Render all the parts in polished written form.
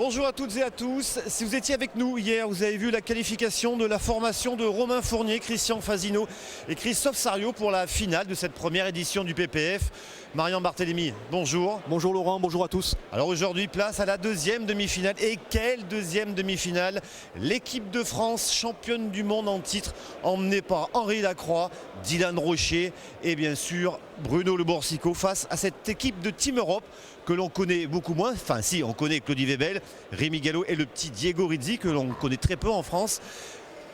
Bonjour à toutes et à tous. Si vous étiez avec nous hier, vous avez vu la qualification de la formation de Romain Fournier, Christian Fazino et Christophe Sarriot pour la finale de cette première édition du PPF. Marian Barthélémy, bonjour. Bonjour Laurent, bonjour à tous. Alors aujourd'hui, place à la deuxième demi-finale. Et quelle deuxième demi-finale! L'équipe de France, championne du monde en titre, emmenée par Henri Lacroix, Dylan Rocher et bien sûr Bruno Le Borsico face à cette équipe de Team Europe que l'on connaît beaucoup moins. Enfin si, on connaît Claudie Webel, Rémi Gallo et le petit Diego Rizzi que l'on connaît très peu en France.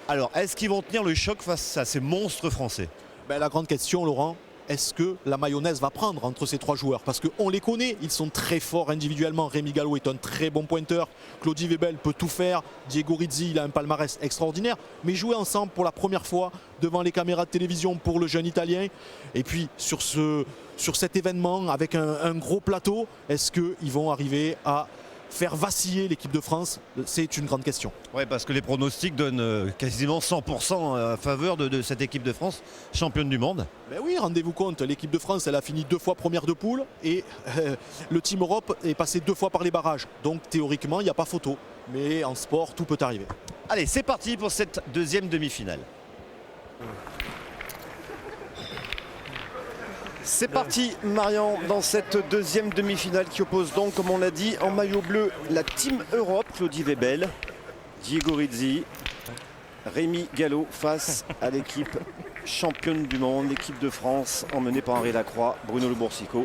Alors est-ce qu'ils vont tenir le choc face à ces monstres français? La grande question Laurent, est-ce que la mayonnaise va prendre entre ces trois joueurs? Parce qu'on les connaît, ils sont très forts individuellement. Rémi Gallo est un très bon pointeur. Claudie Webel peut tout faire. Diego Rizzi, il a un palmarès extraordinaire. Mais jouer ensemble pour la première fois devant les caméras de télévision pour le jeune Italien. Et puis sur cet événement avec un gros plateau, est-ce qu'ils vont arriver à faire vaciller l'équipe de France? C'est une grande question. Oui, parce que les pronostics donnent quasiment 100% à faveur de cette équipe de France, championne du monde. Ben oui, rendez-vous compte, l'équipe de France, elle a fini 2 fois première de poule et le Team Europe est passé 2 fois par les barrages. Donc théoriquement, il n'y a pas photo. Mais en sport, tout peut arriver. Allez, c'est parti pour cette deuxième demi-finale. C'est parti Marian dans cette deuxième demi-finale qui oppose donc, comme on l'a dit, en maillot bleu la Team Europe, Claudie Webel, Diego Rizzi, Rémi Gallo face à l'équipe championne du monde, l'équipe de France emmenée par Henri Lacroix, Bruno Le Borsico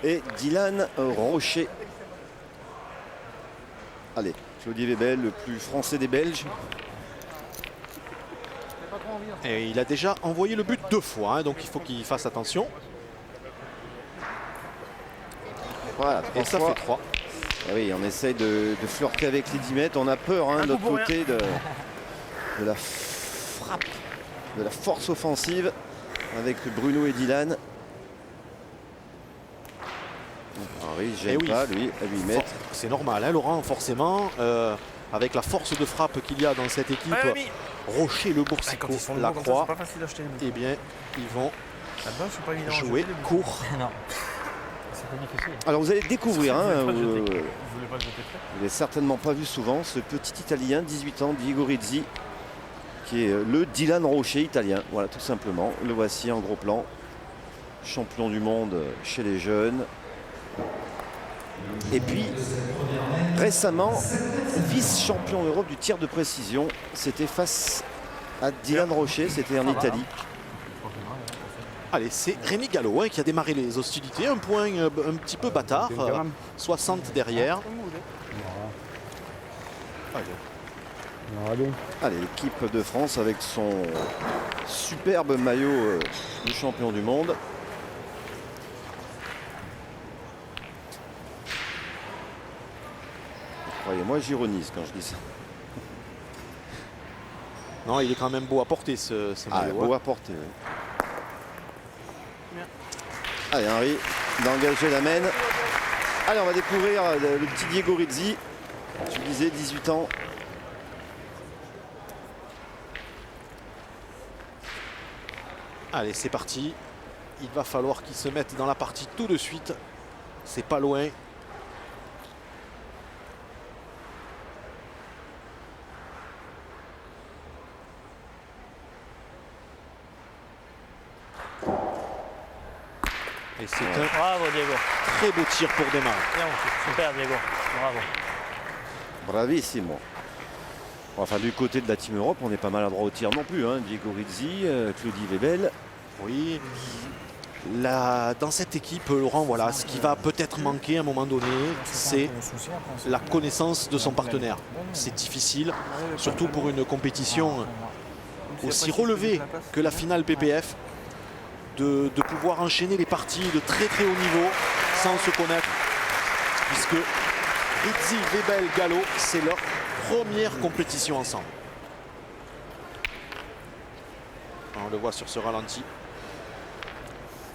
et Dylan Rocher. Allez, Claudie Webel, le plus français des Belges. Et il a déjà envoyé le but 2 fois, hein, donc il faut qu'il fasse attention. Voilà, et ça fait 3. Et oui, on essaye de flirter avec les 10 mètres. On a peur de l'autre côté de la frappe, de la force offensive avec Bruno et Dylan. Henri ne gêne pas, lui, à 8 mètres. C'est normal, hein, Laurent, forcément. Avec la force de frappe qu'il y a dans cette équipe, Rocher, Le Borsico, Lacroix, eh bien, ils vont jouer court. Alors vous allez découvrir, vous n'avez certainement pas vu souvent ce petit Italien, 18 ans, Diego Rizzi, qui est le Dylan Rocher italien. Voilà, tout simplement. Le voici en gros plan. Champion du monde chez les jeunes. Et puis, récemment, vice-champion d'Europe du tir de précision. C'était face à Dylan Rocher, c'était en Italie. Allez, c'est Rémi Gallo qui a démarré les hostilités. Un point un petit peu bâtard. 60 derrière. Allez, l'équipe de France avec son superbe maillot de champion du monde. Croyez-moi, j'ironise quand je dis ça. Non, il est quand même beau à porter ce maillot. Beau à porter, oui. Allez, Henri, d'engager la mène. Allez, on va découvrir le petit Diego Rizzi. Tu le disais, 18 ans. Allez, c'est parti. Il va falloir qu'il se mette dans la partie tout de suite. C'est pas loin. Et c'est un bravo Diego. Très beau tir pour démarrer. Super Diego, bravo. Bravissimo. Enfin, du côté de la Team Europe, on n'est pas maladroit au tir non plus. Diego Rizzi, Claudie Webel. Oui. Là, dans cette équipe, Laurent, voilà, ce qui va peut-être manquer à un moment donné, c'est la connaissance de son partenaire. C'est difficile, surtout pour une compétition aussi relevée que la finale PPF, de pouvoir enchaîner les parties de très très haut niveau sans se connaître, puisque Rizzi, Webel, Gallo, c'est leur première compétition ensemble. On le voit sur ce ralenti.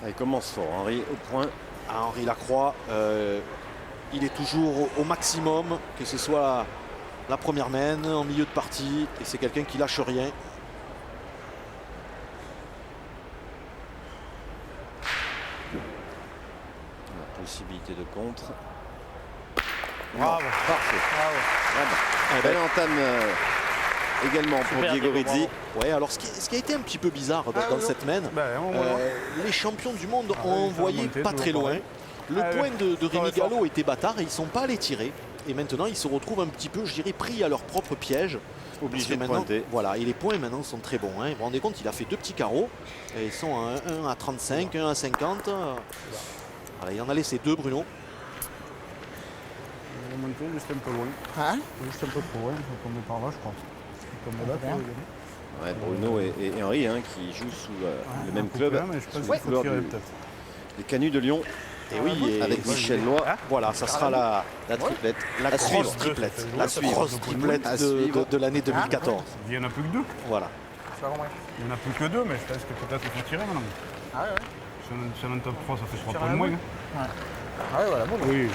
Il commence fort, Henri, au point. Henri Lacroix, il est toujours au maximum, que ce soit la première main, en milieu de partie, et c'est quelqu'un qui lâche rien. La possibilité de contre. Bravo. Parfait. Bravo. Ah bah, belle entame également pour Super, Diego Diego, Rizzi. bravo. Ouais, alors ce qui a été un petit peu bizarre dans cette semaine, les champions du monde ont envoyé pas très loin. Le point de Rémi Gallo était bâtard et ils ne sont pas allés tirer. Et maintenant, ils se retrouvent un petit peu, je dirais, pris à leur propre piège. Obligé de maintenant, pointer. voilà, et les points maintenant sont très bons. Hein. Vous vous rendez compte, il a fait 2 petits carreaux. Et ils sont à 1 à 35, 1 à 50. Voilà, il en a laissé 2, Bruno. Il est monté juste un peu loin. Hein? Juste un peu trop loin, il faut tomber par là, je crois. Il tombe là, bien. Ouais, Bruno et Henri hein, qui jouent sous le même club. Mais je pense sous qu'il les faut couleurs tirer du- peut-être. des Canuts de Lyon Et oui, et avec Michel Loy. voilà, ça sera la Triplette. grosse suivre. triplette. À La suivre. grosse triplette À de suivre. l'année 2014. Il n'y en a plus que 2. Voilà. Il n'y en a plus que 2, mais je pense que peut-être il faut tirer maintenant. Ah ouais, ouais. Si on en top 3, ça fait 3 Tire points à de la moins. boule. Ah ouais, voilà, bon. Oui,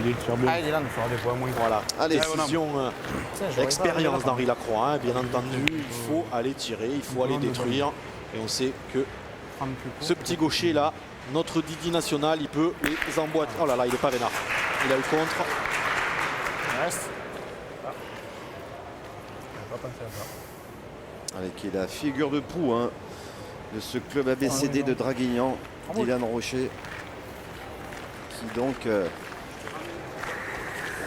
il tire bien. Allez, Dylan. Il fera des points moins. Voilà. Allez. Décision d'expérience d'Henri Lacroix. Hein. Bien entendu, il faut aller tirer, il faut aller détruire. Et on sait que ce petit gaucher là, notre Didi national, il peut les emboîter. Oh là là, il n'est pas vénard. Il a eu contre. Reste. Pas pensé à ça. Allez, qui est la figure de proue hein, de ce club ABCD de Draguignan, Dylan Rocher, qui donc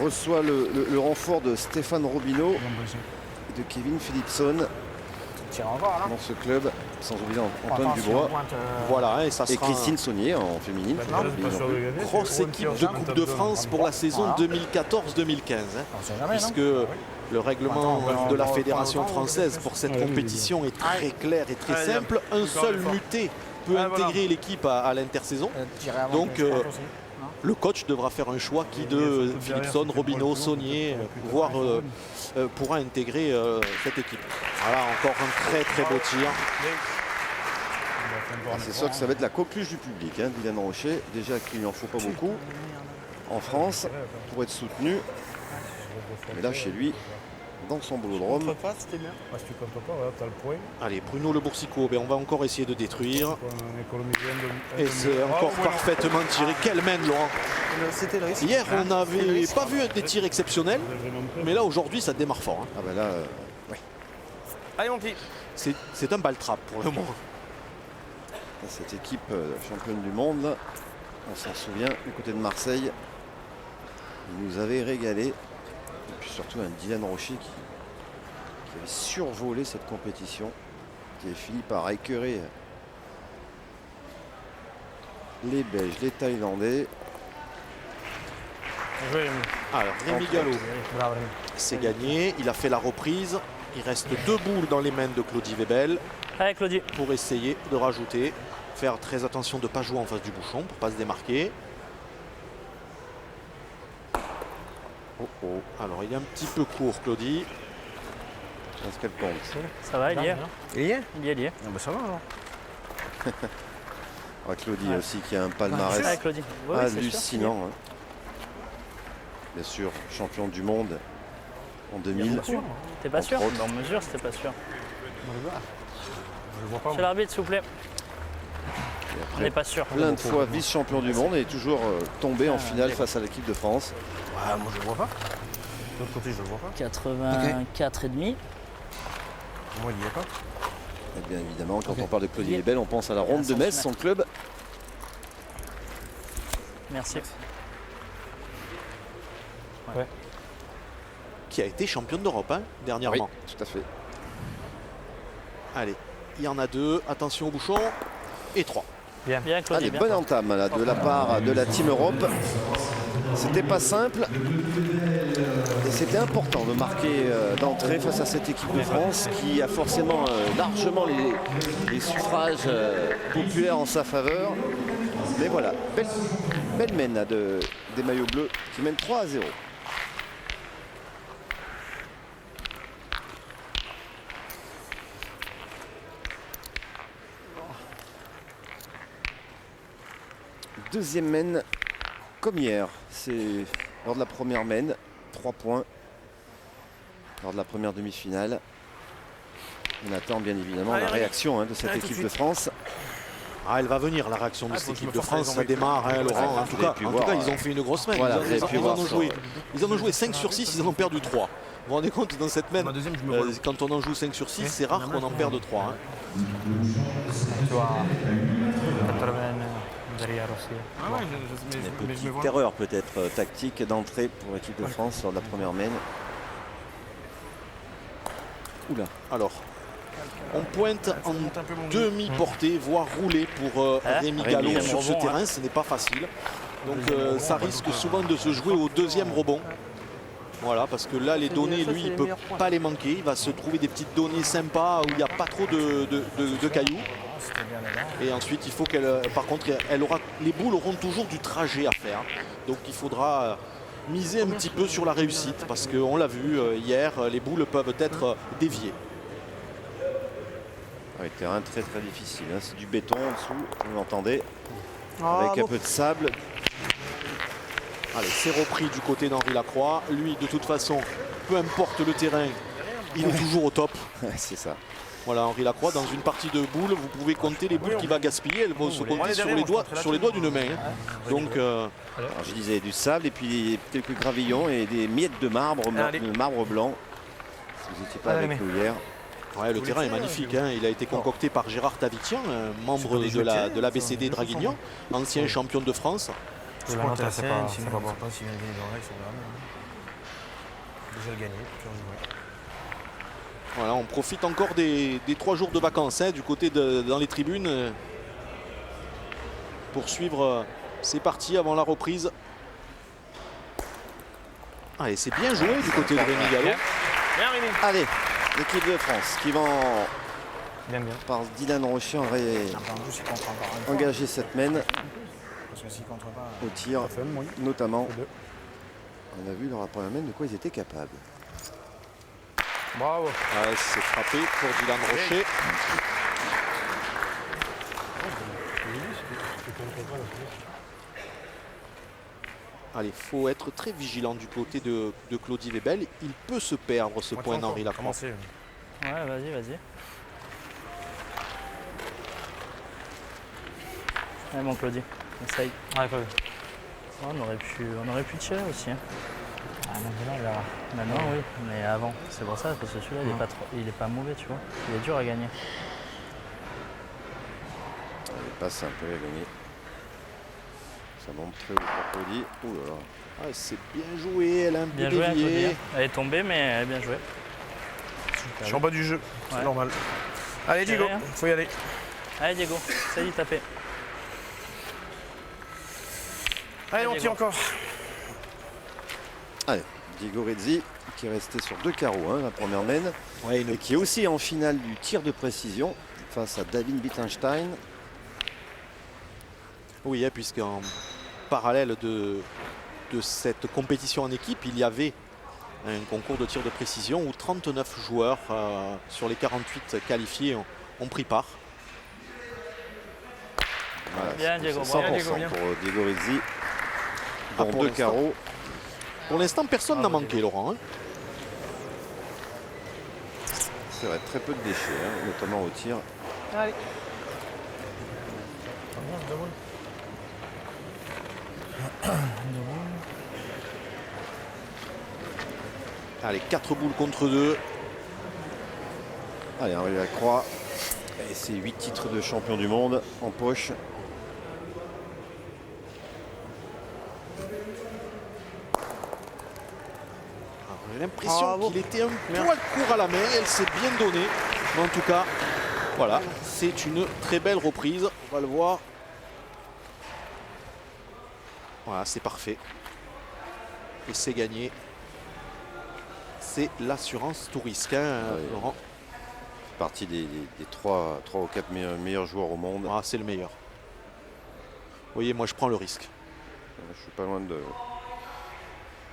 reçoit le renfort de Stéphane Robineau Bien pensé. et de Kevin Philipson Tire encore, là. dans ce club, sans oublier Antoine Attention, Dubois pointe, Voilà, hein, et ça et sera Christine Saunier en féminine. Bah, faut pas déjà, oublier c'est pas non sûr plus. de gagner. une grosse C'est pour équipe une de tire Coupe en de top France pour la saison Voilà. 2014-2015. hein, On sait jamais, non? Puisque le règlement Attends, de la on va Fédération prendre le temps, française pour cette oui, oui, compétition est très clair et très Allez, simple. Un seul l'effort. muté peut Ah, voilà. intégrer l'équipe à l'intersaison. Tirer avant Donc, que je parte aussi. Le coach devra faire un choix qui Il y a de surtout derrière, Philipson, c'est Robineau, pour le Saunier, plus voire tard, pourra intégrer cette équipe. Voilà, encore un très très beau tir. C'est sûr que ça va être la coqueluche du public, hein, Dylan Rocher. Déjà qu'il n'en faut pas beaucoup en France pour être soutenu. Mais là, chez lui, dans son boulodrome, Pas, c'était bien. Si tu comptes pas, voilà, t'as le point. Allez, Bruno Le Boursicot, ben, on va encore essayer de détruire. On économise un Et demi- c'est encore Ah, voilà. parfaitement tiré. Quelle main, Laurent. C'était le risque. Hier, on n'avait pas vu des tirs exceptionnels, mais là, aujourd'hui, ça démarre fort. hein. ah ben là, Allez, mon petit. C'est un bal trap pour le moment. cette équipe championne du monde, on s'en souvient, du côté de Marseille, il nous avait régalé. Et puis surtout un Dylan Rocher qui avait survolé cette compétition, qui avait fini par écœurer les Belges, les Thaïlandais. Alors, Rémi Gallo, Bravo, Rémi. c'est gagné. Il a fait la reprise. Il reste 2 boules dans les mains de Claudie Webel Allez, Claudie. pour essayer de rajouter. Faire très attention de ne pas jouer en face du bouchon pour ne pas se démarquer. Oh oh. Alors, il est un petit peu court, Claudie. Est-ce qu'elle compte? Ça va, il y est. Il y est? Il y est, il y est. Ah bah ça va alors. Ah, Claudie aussi qui a un palmarès Allez, Claudie. Oui, oui, c'est sûr. hallucinant. hein. Bien sûr, champion du monde en 2000. T'es pas sûr? Entre autres. Dans mesure, c'était pas sûr. Je le vois pas. Chez l'arbitre, s'il vous plaît. Et On après, n'est pas sûr. plein de fois vice-champion du monde et toujours tombé en finale face à l'équipe de France. Ouais, moi je le vois pas. De l'autre côté, je le vois pas. 84 et demi. Moi, il y est pas. Et bien évidemment, quand Ok. on parle de Claudie Il est- Lebel, on pense à la ronde de Metz, son club. Merci. Qui a été championne d'Europe hein, dernièrement. Tout à fait. Allez, il y en a 2. Attention au bouchon. Et 3. Bien, Claudie. Allez, bien. bonne entame là, de la part de la Team Europe. C'était pas simple. Et c'était important de marquer d'entrée face à cette équipe de France qui a forcément largement les suffrages populaires en sa faveur. Mais voilà, belle mène là, des maillots bleus qui mènent 3-0. Deuxième mène comme hier. C'est lors de la première mène, 3 points. Lors de la première demi-finale. On attend bien évidemment Allez, la Rémi. réaction de cette Allez, tout de équipe de suite. France. Ah, elle va venir la réaction de Ah, cette faut que je équipe me de force à les France, ça envoyer. démarre, hein, Laurent. Ouais, En tout vous cas, avez pu voir, ils ont fait une grosse semaine. Voilà, vous avez ils pu en voir ont ça. joué. Ils en ont joué 5 sur 6, ils en ont perdu 3. Vous vous rendez compte, dans cette semaine, Ma deuxième, je me relève. quand on en joue 5 sur 6, c'est rare qu'on en perde 3. Hein. Tu vois, 80 derrière aussi. Ah ouais, mais je me Petite vois. erreur peut-être tactique d'entrée pour l'équipe de France sur la première main. Oula. Alors, on pointe en monte un peu mon demi-portée, voire roulée pour Rémi Rémi, Gallo j'aime sur ce rebond, terrain. Ce n'est pas facile. Donc ça risque souvent de se jouer au deuxième rebond. Voilà, parce que là, les données, lui, il ne peut pas les manquer. Il va se trouver des petites données sympas où il n'y a pas trop de cailloux. Et ensuite, il faut qu'elle, par contre, les boules auront toujours du trajet à faire. Donc il faudra miser un petit peu sur la réussite, parce qu'on l'a vu hier, les boules peuvent être déviées. Ouais, terrain très très difficile, hein. C'est du béton en dessous, vous l'entendez, Ah, avec un peu de sable. Allez, c'est repris du côté d'Henri Lacroix. Lui, de toute façon, peu importe le terrain, il est toujours au top. C'est ça. Voilà, Henri Lacroix, dans une partie de boules, vous pouvez compter les boules qu'il va gaspiller. Elles vont se compter sur les doigts d'une main. Hein. Donc, Alors, je disais du sable et puis quelques gravillons et des miettes de marbre, de marbre blanc. Si vous n'étiez pas avec nous hier. ouais, le terrain est magnifique. Hein. Il a été concocté par Gérard Tavitian, un membre de l'ABCD Draguignan, ancien champion de France. Je pense que c'est pas bon. si bien gagné dans l'axe, on verra bien. Déjà gagné, puis on y va. Voilà, on profite encore des 3 jours de vacances hein, du côté dans les tribunes pour suivre ces parties avant la reprise. Allez, c'est bien joué du côté de Rémi Gallo. Bien Rémi. Allez, l'équipe de France qui va Bien, bien. par Dylan Rocher En plus, il contre encore une fois. engager cette main Parce que s'il contre pas, au tir, Ça fait, oui. notamment. Les deux. On a vu leur première main de quoi ils étaient capables. Bravo. Ouais, c'est frappé pour Dylan Rocher. Allez, il faut être très vigilant du côté de Claudie Webel. Il peut se perdre ce point d'Henri Lacroix. Commencez. Ouais, vas-y, vas-y. Allez, mon Claudie, essaye. Ouais, pas vu. On aurait pu tirer aussi. Hein. Ah, maintenant, il a. Maintenant, oui, mais avant. C'est pour ça, parce que celui-là, il est pas mauvais, tu vois. Il est dur à gagner. Il passe un peu à gagner. Ça monte très haut pour Claudie. Ouh là là. Ah, c'est bien joué, elle a un peu Bien joué, hein, dévié. Claudie. Elle est tombée, mais elle est bien jouée. Je suis en bas du jeu, c'est Ouais. normal. Allez Diego, Allez, hein. faut y aller. Allez, Diego, essaye d'y taper. Allez, on Diego. tire encore. Allez, Diego Rezzi qui est resté sur 2 carreaux, hein, la première main. Ouais, Et qui est aussi en finale du tir de précision face à David Bittenstein. Oui, hein, puisqu'en parallèle de cette compétition en équipe, il y avait un concours de tir de précision où 39 joueurs sur les 48 qualifiés ont pris part. Voilà, Bien, c'est Diego, 100% bravo, Diego, bien. pour Diego Rezzi. Ah, Dont pour 2 l'instant. carreaux. Pour l'instant, personne n'a manqué, Laurent. Hein. C'est vrai, très peu de déchets, hein, notamment au tir. Allez. Allez, 4 boules contre 2. Allez, Henri Lacroix. Et c'est 8 titres de champion du monde en poche. J'ai l'impression qu'il était un poil court à la main. Elle s'est bien donnée. Mais en tout cas, voilà, c'est une très belle reprise. On va le voir. Voilà, c'est parfait. Et c'est gagné. C'est l'assurance tout risque, hein, Oui. Laurent. C'est partie des 3 ou 4 meilleurs joueurs au monde. Ah, c'est le meilleur. Vous voyez, moi je prends le risque. Je suis pas loin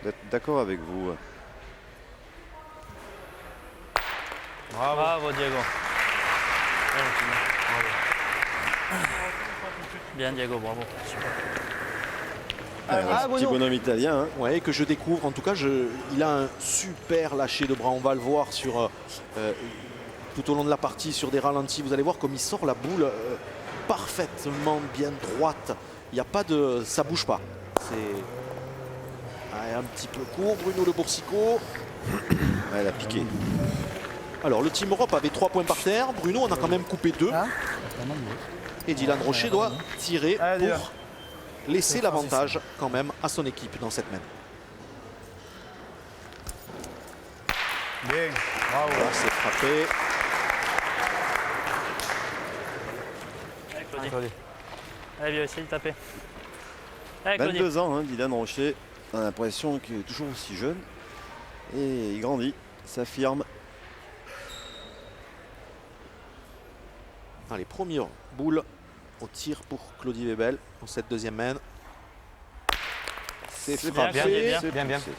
d'être d'accord avec vous. Bravo, Diego. Bien, Diego, bravo. Super. Un petit bonhomme italien. Hein. Ouais, que je découvre. En tout cas, il a un super lâcher de bras. On va le voir sur tout au long de la partie sur des ralentis. Vous allez voir comme il sort la boule parfaitement bien droite. Il n'y a pas de... ça bouge pas. C'est un petit peu court, Bruno Le Boursicot. Elle a piqué. Alors le Team Europe avait 3 points par terre. Bruno en a quand même coupé 2. Et Dylan Rocher doit tirer pour laisser l'avantage quand même à son équipe dans cette main. Bien, bravo. Voilà, c'est frappé. Allez, Claudie. Claudie. Allez, viens essayer de taper. Allez, Claudie. 22 ans, hein, Dylan Rocher. On a l'impression qu'il est toujours aussi jeune. Et il grandit, s'affirme. Allez, première boule au tir pour Claudie Webel dans cette deuxième main. C'est Bien, frappé. Claudie, bien. C'est Bien. poussé.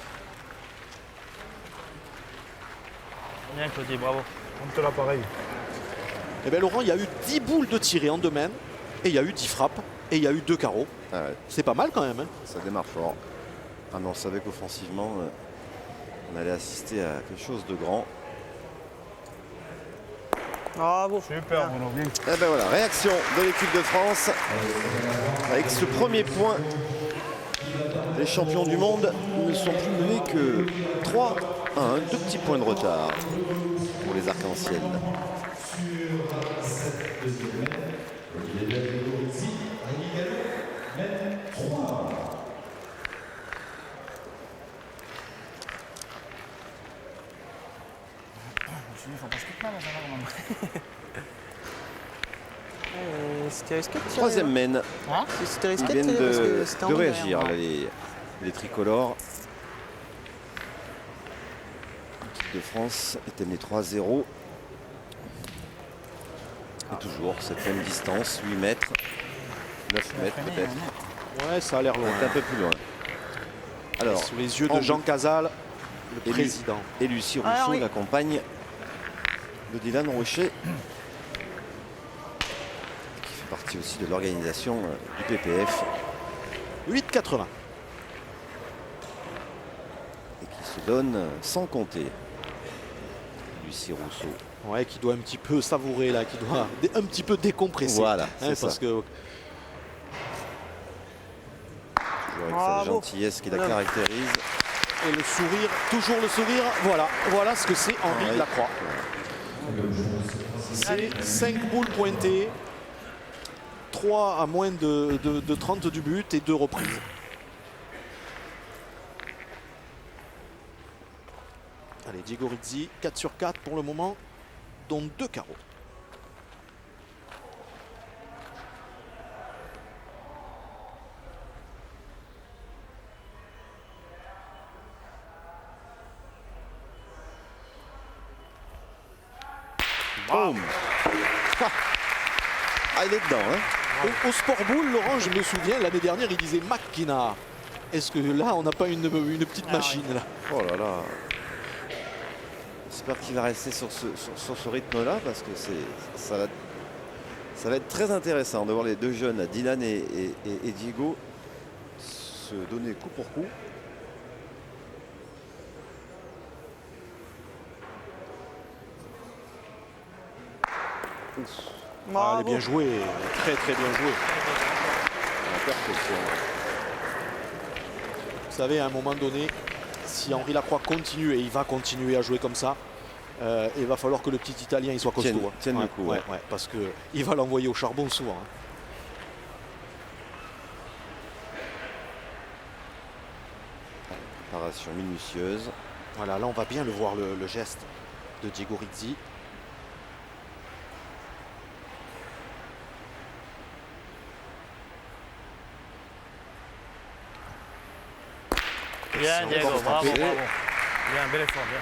Bien, Claudie, bravo. Monte l'appareil. Et bien Laurent, il y a eu 10 boules de tirées en 2 mains. Et il y a eu 10 frappes. Et il y a eu 2 carreaux. Ah ouais, C'est pas mal quand même. Hein. ça démarre fort. Ah mais on savait qu'offensivement, on allait assister à quelque chose de grand. Bravo. Super, Bruno. Bien. Et ben voilà, réaction de l'équipe de France. Avec ce premier point, les champions du monde ne sont plus menés que 3 à 1, 2 petits points de retard pour les arcs-en-ciel. Je me suis dit, il faut pas se quitter mal, ça va, C'était risqué de tirer. Troisième mène. C'était Ils risqué de viennent tirer parce que de c'était en haut réagir, derrière. là, les tricolores. L'équipe de France est menée 3-0. Et toujours cette même distance, 8 mètres, 9 mètres peut-être, Ouais, ça a l'air loin. peut-être un peu plus loin. Alors, Sous les yeux en de Jean but. Casal, le Et lui. président. et Lucie Ah, Rousseau, oui. la compagne de Dylan Rocher, qui fait partie aussi de l'organisation du PPF 8,80. et qui se donne sans compter. Lucie Rousseau. Ouais, qui doit un petit peu savourer là, qui doit un petit peu décompresser. Voilà, Hein, c'est ça. parce que Toujours avec cette Bravo. gentillesse qui la caractérise. et le sourire, toujours le sourire. Voilà ce que c'est Henri Ouais. Lacroix. C'est 5 boules pointées, 3 à moins de 30 du but et 2 reprises. Allez, Diego Rizzi, 4 sur 4 pour le moment, dont 2 carreaux. Boum. Ah, il est dedans, hein. Au Sport Bowl, Laurent, je me souviens, l'année dernière, il disait Makina. Est-ce que là, on n'a pas une petite machine là? Oh là là. J'espère qu'il va rester sur ce rythme-là parce que ça va être très intéressant de voir les deux jeunes, Dylan et Diego, se donner coup pour coup. Ah, elle est bien jouée, très très bien jouée. La perfection. Vous savez, à un moment donné, si Henri Lacroix continue, et il va continuer à jouer comme ça, il va falloir que le petit Italien il soit costaud. Tienne- hein. tienne le Ouais, coup, ouais, ouais. ouais, parce qu'il va l'envoyer au charbon souvent. Hein. Préparation minutieuse. Voilà, là on va bien le voir le geste de Diego Rizzi. Bien, C'est Diego, encore bravo, frappé. bravo. Bien, bel effort, bien.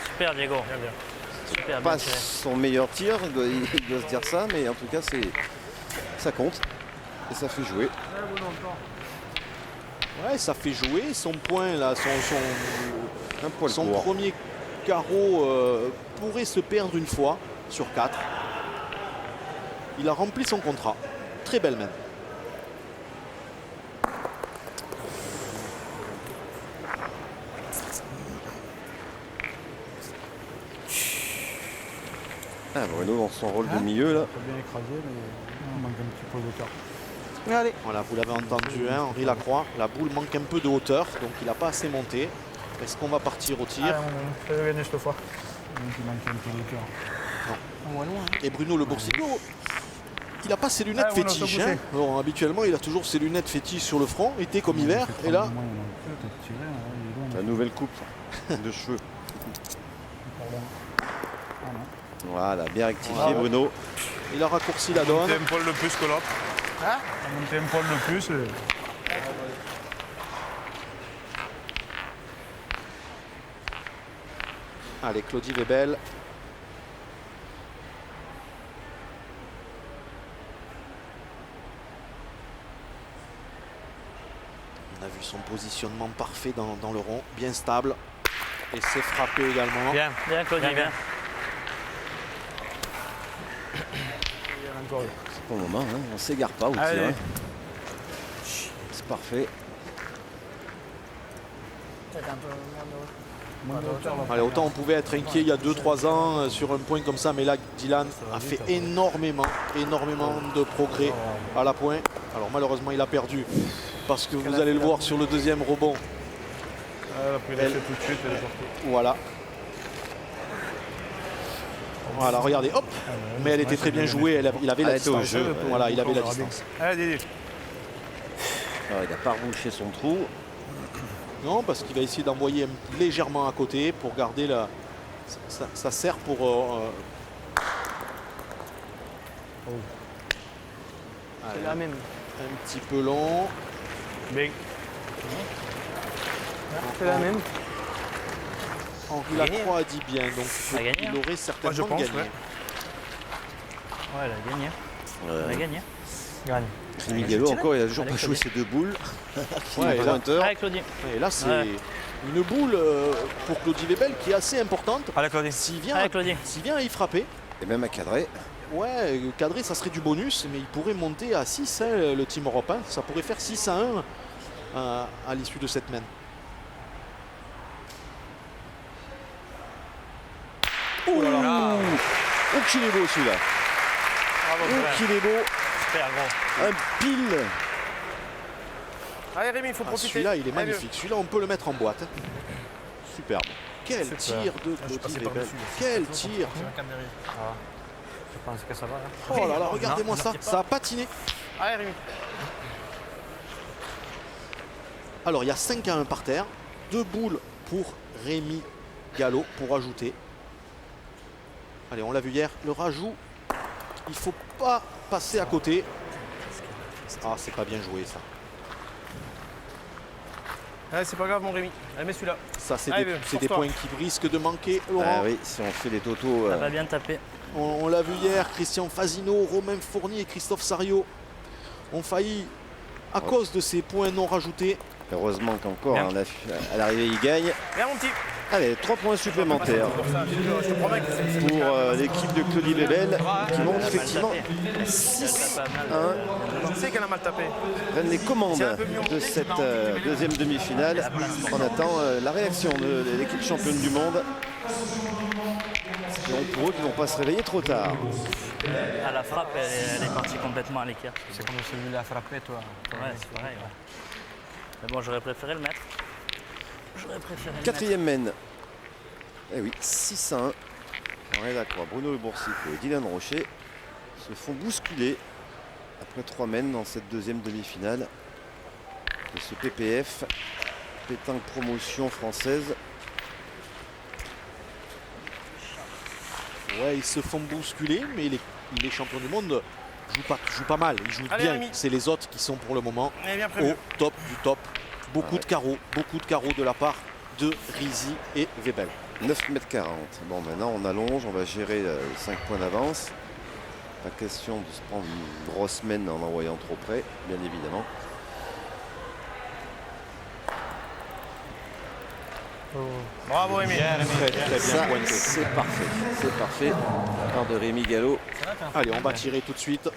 Super, Diego. Bien, bien. Super, bien Pas tiré. son meilleur tir, il doit se dire ça, mais en tout cas ça compte et ça fait jouer. Ouais, ça fait jouer son point là, Un poil son court. premier carreau pourrait se perdre une fois sur 4. Il a rempli son contrat. Très belle main. Ah, Bruno dans son rôle de milieu là. Pas bien écrasé, mais il manque un petit peu. pose de cœur. Allez. Voilà, vous l'avez entendu, hein, Henri Lacroix. La boule manque un peu de hauteur, donc il n'a pas assez monté. Est-ce qu'on va partir au tir? Fais-le gagner cette fois. Il manque un peu de cœur. On va loin. Et Bruno Le Boursicot, il n'a pas ses lunettes Ah, Bruno, fétiches. ça Hein. Bon, habituellement, il a toujours ses lunettes fétiches sur le front, été comme hiver. Et là, La nouvelle coupe de cheveux. Voilà, bien rectifié Bruno. il a raccourci la donne. Monter un poil de plus que l'autre. Hein? Monter un poil de plus. Allez, Claudie Webel. On a vu son positionnement parfait dans le rond, bien stable. Et c'est frappé également. Bien. Bien, Claudie, bien. C'est pas le moment, hein. On s'égare pas au tir. Allez. Hein. C'est parfait. Allez, autant on pouvait être inquiet il y a 2-3 ans sur un point comme ça, mais là Dylan a fait énormément de progrès à la pointe. Alors malheureusement il a perdu parce que vous allez le voir sur le deuxième rebond. Elle a pris l'effet tout de suite. Elle est sortie. Voilà. Voilà, regardez, hop. Mais elle était très bien jouée, il avait la Elle était au distance. jeu. Voilà, il avait la distance. Allez, Didi. Alors, il n'a pas rebouché son trou. Non, parce qu'il va essayer d'envoyer légèrement à côté pour garder la... Ça sert pour... C'est la même. un petit peu long. Bien. C'est la même. Henri Lacroix a dit bien, donc a gagné, il hein. aurait certainement pense, gagné. ouais. Ouais, elle a gagné. Elle a gagné. Gagne. Rémi Gallo encore, il a toujours Allez, pas joué Claudie. ses deux boules. Ouais, et là- Allez, Claudie. Et là, c'est Ouais. une boule pour Claudie Webel qui est assez importante. Allez, Claudie. S'il vient, Allez, Claudie. s'il vient à y frapper, Et même à cadrer. ouais, cadré, ça serait du bonus, mais il pourrait monter à 6, hein, le Team Europe. Hein. Ça pourrait faire 6-1 à l'issue de cette main. Oh là là. Oh qu'il est beau celui-là. Bravo, Oh Claire. qu'il est beau. Super gros. Un pile. Allez, Rémi, il faut Ah, profiter. celui-là, il est Allez, magnifique. Celui-là, on peut le mettre en boîte. Superbe. Quel Super. tir de je suis passé Claudie Webel. par-dessus. Quel tir. Je pense que ça va. Là. Oh là là, regardez-moi ça. Ça a patiné. Allez, Rémi. Alors, il y a 5-1 par terre. 2 boules pour Rémi Gallo pour ajouter. Allez, on l'a vu hier. Le rajout, il faut pas passer à côté. Ah, c'est pas bien joué ça. Allez, c'est pas grave, mon Rémi. Allez, mets celui-là. Ça, c'est Allez, des, c'est des force-toi. points qui risquent de manquer, Laurent. Ah oui, si on fait des totaux. Ça va bien taper. On l'a vu hier, Christian Fazino, Romain Fournier et Christophe Sario ont failli, à cause de ces points non rajoutés. Heureusement qu'encore, Bien. hein, à l'arrivée, il gagne. Viens, mon petit. Allez, 3 points supplémentaires Pour ça, je te promets que c'est pour l'équipe de Claudie Webel qui monte Elle a mal effectivement tapé. 6-1. Je sais qu'elle a mal tapé. Prennent les commandes de cette deuxième demi-finale. On attend la réaction de l'équipe championne du monde. Espérons pour eux qu'ils ne vont pas se réveiller trop tard. À la frappe, elle est partie complètement à l'écart. C'est comme celui-là a frappé, toi. Ouais, c'est pareil. Ouais. Mais bon, j'aurais préféré le mettre. J'aurais préféré le mettre. Quatrième mène. Eh oui, 6-1. Henri Lacroix, Bruno Le Boursicot et Dylan Rocher se font bousculer après 3 mènes dans cette deuxième demi-finale de ce PPF, pétanque promotion française. Ouais, ils se font bousculer, mais les champions du monde jouent pas mal. Ils jouent Allez, bien. Rémi. C'est les autres qui sont pour le moment Allez, bien prévu. au top du top. Beaucoup de carreaux de la part de Rizy et Webel. 9,40 m. Bon, maintenant on allonge, on va gérer 5 points d'avance. Pas question de se prendre une grosse mène en envoyant trop près, bien évidemment. Bravo, Rémi. Très bien Ça, pointé. c'est parfait. C'est parfait. Part de Rémi Gallo. Allez, on va tirer tout de suite.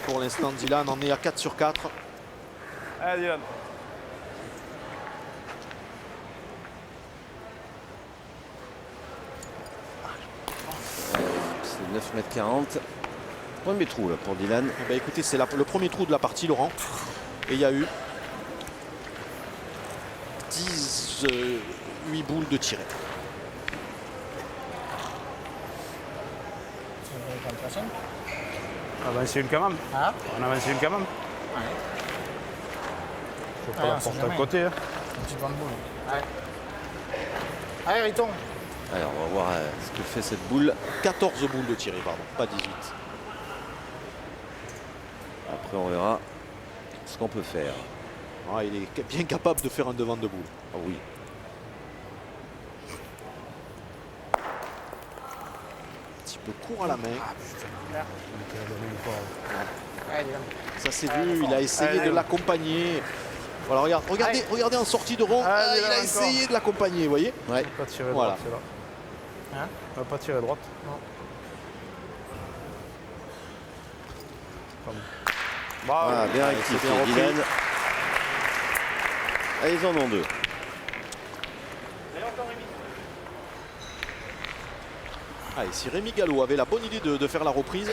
Pour l'instant, Dylan en est à 4 sur 4. Allez, Dylan. C'est 9,40 m. Premier trou là, pour Dylan. Eh ben, écoutez, c'est le premier trou de la partie, Laurent. Et il y a eu 8 boules de tirées. On avance une quand même. Ah, On avance une quand même. Faut pas la on sait porter à jamais. côté. Hein. une petite bande boule. Ouais. Allez, Riton. Alors on va voir ce que fait cette boule. 14 boules de tirées, pardon, pas 18. Après on verra ce qu'on peut faire. Ah, il est bien capable de faire un devant de boule. Ah oui. Un petit peu court à la main. Allez, Dylan. Ça s'est vu, il a essayé Allez, de Dylan. l'accompagner. Voilà, regardez en sortie de rond. Allez, Il a Dylan, essayé de l'accompagner, vous voyez. Ouais. Pas tirer Voilà. droite, c'est là. Hein? On va pas tirer droite. Bravo. Ah, bien Allez, rectifié, c'est bien repris. Dylan. Ah, ils en ont deux. Allez, si Rémi Gallo avait la bonne idée de faire la reprise,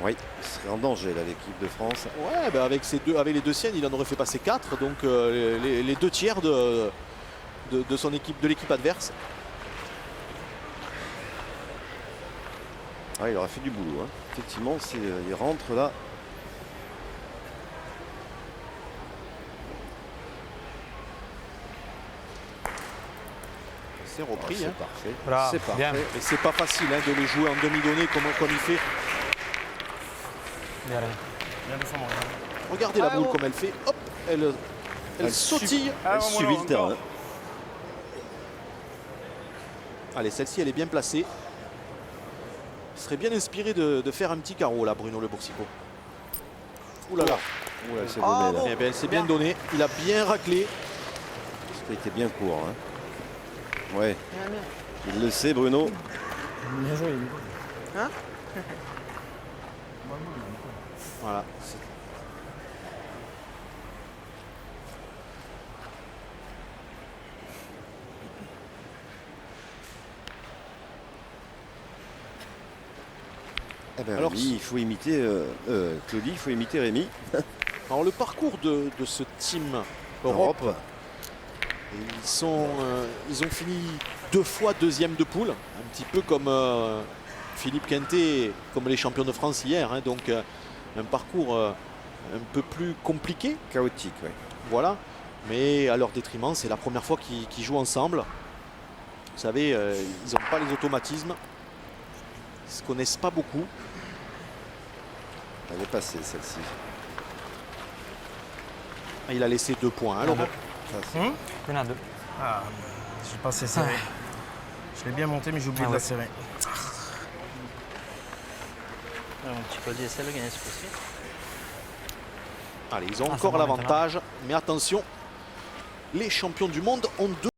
Oui, il serait en danger là, l'équipe de France. ouais, ben avec les deux siennes, il en aurait fait passer 4. Donc les 2 tiers de son équipe, de l'équipe adverse. Ah, il aurait fait du boulot. Hein. Effectivement, il rentre là. C'est repris. C'est Hein. parfait. Voilà, C'est parfait. bien. Et c'est pas facile hein, de les jouer en demi-donnée comme il fait. Bien, Bien défendre. Regardez la boule comme elle fait. Hop, elle Elle sautille. Ah, Elle voilà, subit le encore. terrain. Allez, celle-ci, elle est bien placée. Il serait bien inspiré de faire un petit carreau là, Bruno Le Boursicot. Ouh là là. Ouh là, c'est donné, là. Eh bien, elle s'est bien donné. Il a bien raclé. Ça a été bien court. Hein. Ouais. Il le sait, Bruno. Bien joué. Voilà. Eh ben, Alors, Rémi, il faut imiter Claudie, il faut imiter Rémi. Alors le parcours de ce team Europe, Europe. ils ont fini 2 fois deuxième de poule, un petit peu comme Philippe Quintet, comme les champions de France hier. Hein, donc un parcours un peu plus compliqué, Chaotique, ouais. voilà. Mais à leur détriment, c'est la première fois qu'ils jouent ensemble. Vous savez, ils n'ont pas les automatismes, ils se connaissent pas beaucoup. Elle est passée, celle-ci. Il a laissé 2 points. Hein, Laurent. Ça, c'est- Il y en a deux. Ah, j'ai pas assez serré. Je l'ai bien monté, mais j'ai oublié de la serrer. Mon petit Claudie essaie de gagner ce coup-ci. Allez, ils ont Ah, encore c'est bon, l'avantage, mais attention, les champions du monde ont 2